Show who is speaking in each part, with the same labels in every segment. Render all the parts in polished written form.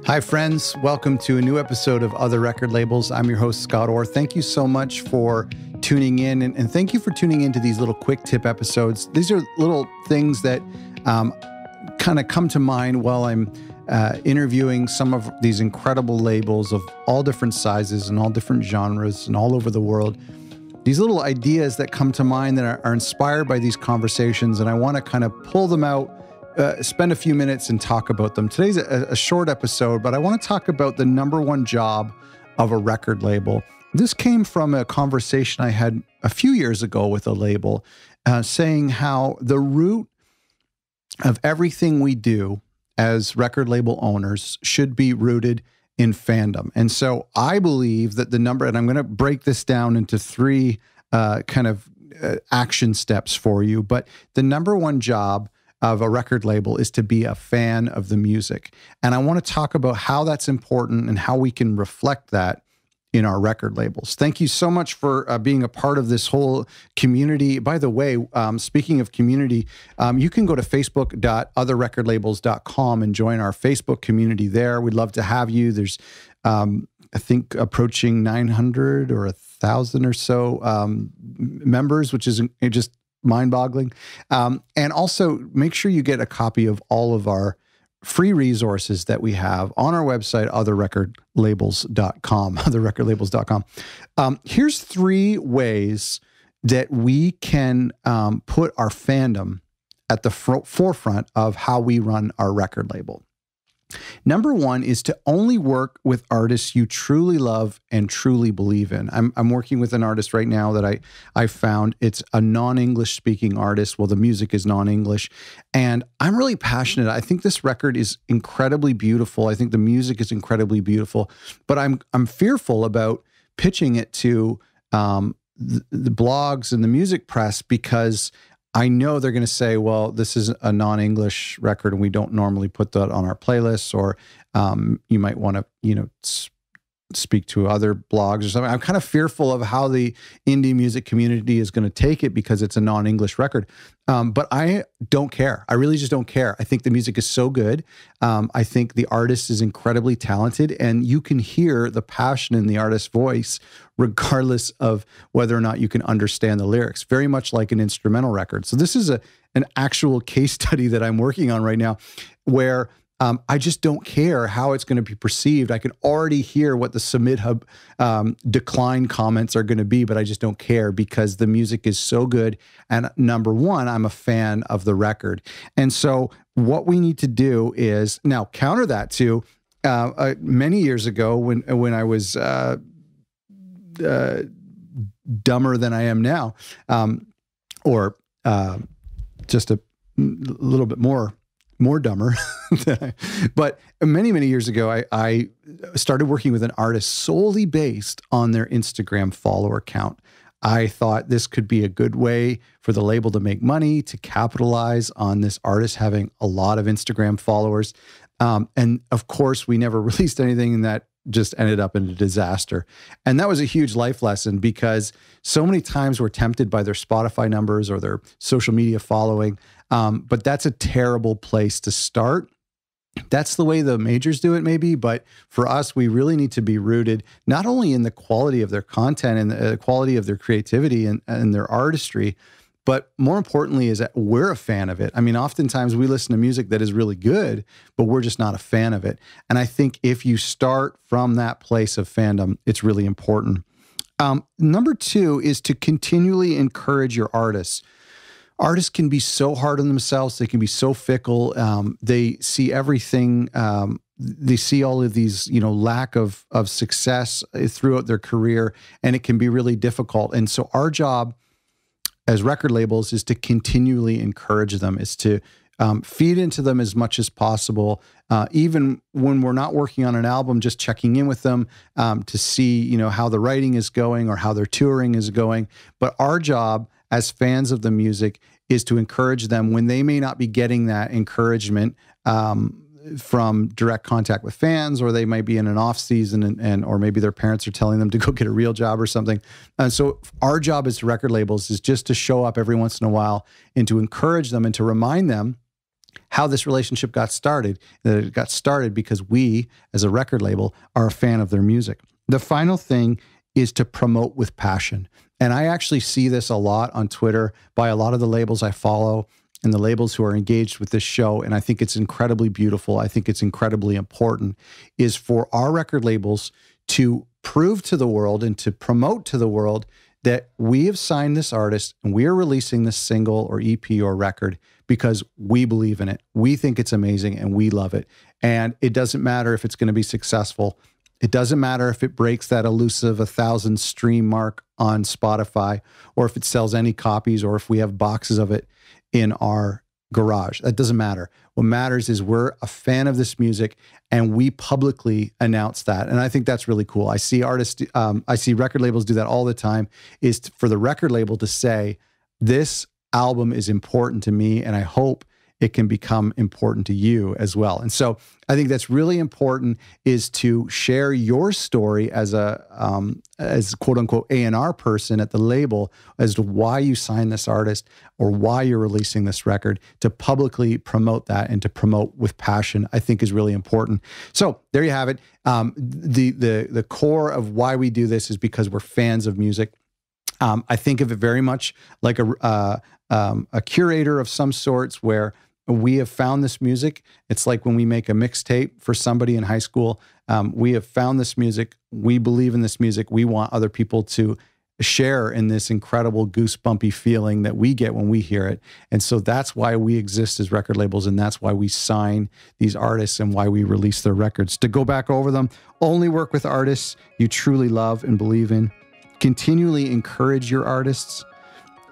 Speaker 1: Hi, friends. Welcome to a new episode of Other Record Labels. I'm your host, Scott Orr. Thank you so much for tuning in, and thank you for tuning into these little quick tip episodes. These are little things that kind of come to mind while I'm interviewing some of these incredible labels of all different sizes and all different genres and all over the world. These little ideas that come to mind that are inspired by these conversations, and I want to kind of pull them out, spend a few minutes and talk about them. Today's a short episode, but I want to talk about the number one job of a record label. This came from a conversation I had a few years ago with a label, saying how the root of everything we do as record label owners should be rooted in fandom. And so I believe that and I'm going to break this down into three action steps for you, but the number one job of a record label is to be a fan of the music. And I want to talk about how that's important and how we can reflect that in our record labels. Thank you so much for being a part of this whole community. By the way, speaking of community, you can go to facebook.otherrecordlabels.com and join our Facebook community there. We'd love to have you. There's, I think, approaching 900 or 1,000 or so members, which is just mind-boggling. And also make sure you get a copy of all of our free resources that we have on our website, otherrecordlabels.com. Here's three ways that we can put our fandom at the forefront of how we run our record label. Number one is to only work with artists you truly love and truly believe in. I'm working with an artist right now that I found. It's a non-English speaking artist. Well, the music is non-English, and I'm really passionate. I think this record is incredibly beautiful. I think the music is incredibly beautiful, but I'm fearful about pitching it to the blogs and the music press because I know they're going to say, well, this is a non-English record and we don't normally put that on our playlists, or you might want to, speak to other blogs or something. I'm kind of fearful of how the indie music community is going to take it because it's a non-English record. But I don't care. I really just don't care. I think the music is so good. I think the artist is incredibly talented, and you can hear the passion in the artist's voice regardless of whether or not you can understand the lyrics, very much like an instrumental record. So this is an actual case study that I'm working on right now where I just don't care how it's going to be perceived. I can already hear what the Submit Hub decline comments are going to be, but I just don't care because the music is so good. And number one, I'm a fan of the record. And so what we need to do is now counter that to many years ago when I was dumber than I am now, or just a little bit more dumber. But many, many years ago, I started working with an artist solely based on their Instagram follower count. I thought this could be a good way for the label to make money, to capitalize on this artist having a lot of Instagram followers. And of course, we never released anything, and that just ended up in a disaster. And that was a huge life lesson because so many times we're tempted by their Spotify numbers or their social media following. But that's a terrible place to start. That's the way the majors do it maybe, but for us, we really need to be rooted not only in the quality of their content and the quality of their creativity and their artistry, but more importantly is that we're a fan of it. I mean, oftentimes we listen to music that is really good, but we're just not a fan of it. And I think if you start from that place of fandom, it's really important. Number two is to continually encourage your artists. Artists can be so hard on themselves. They can be so fickle. They see everything. They see all of these, lack of success throughout their career, and it can be really difficult. And so our job as record labels is to continually encourage them, is to feed into them as much as possible. Even when we're not working on an album, just checking in with them to see, how the writing is going or how their touring is going. But our job as fans of the music is to encourage them when they may not be getting that encouragement from direct contact with fans, or they might be in an off season or maybe their parents are telling them to go get a real job or something. And so our job as record labels is just to show up every once in a while and to encourage them and to remind them how this relationship got started. That it got started because we, as a record label, are a fan of their music. The final thing is to promote with passion. And I actually see this a lot on Twitter by a lot of the labels I follow and the labels who are engaged with this show. And I think it's incredibly beautiful. I think it's incredibly important, is for our record labels to prove to the world and to promote to the world that we have signed this artist and we are releasing this single or EP or record because we believe in it. We think it's amazing and we love it. And it doesn't matter if it's going to be successful. It doesn't matter if it breaks that elusive 1,000 stream mark on Spotify, or if it sells any copies, or if we have boxes of it in our garage. That doesn't matter. What matters is we're a fan of this music and we publicly announce that. And I think that's really cool. I see artists, I see record labels do that all the time, is for the record label to say, this album is important to me and I hope it can become important to you as well. And so I think that's really important, is to share your story as a as quote unquote A&R person at the label as to why you signed this artist or why you're releasing this record, to publicly promote that and to promote with passion, I think is really important. So there you have it. The core of why we do this is because we're fans of music. I think of it very much like a curator of some sorts, where we have found this music. It's like when we make a mixtape for somebody in high school. We have found this music. We believe in this music. We want other people to share in this incredible goosebumpy feeling that we get when we hear it. And so that's why we exist as record labels, and that's why we sign these artists and why we release their records. To go back over them: only work with artists you truly love and believe in, continually encourage your artists,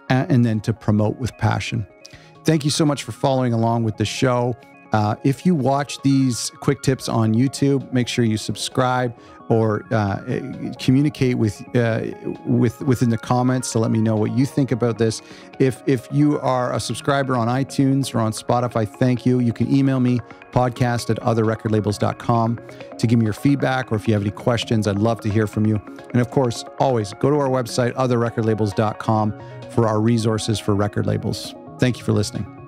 Speaker 1: and then to promote with passion. Thank you so much for following along with the show. If you watch these quick tips on YouTube, make sure you subscribe or communicate within the comments to let me know what you think about this. If you are a subscriber on iTunes or on Spotify, thank you. You can email me, podcast@otherrecordlabels.com, to give me your feedback, or if you have any questions, I'd love to hear from you. And of course, always go to our website, otherrecordlabels.com, for our resources for record labels. Thank you for listening.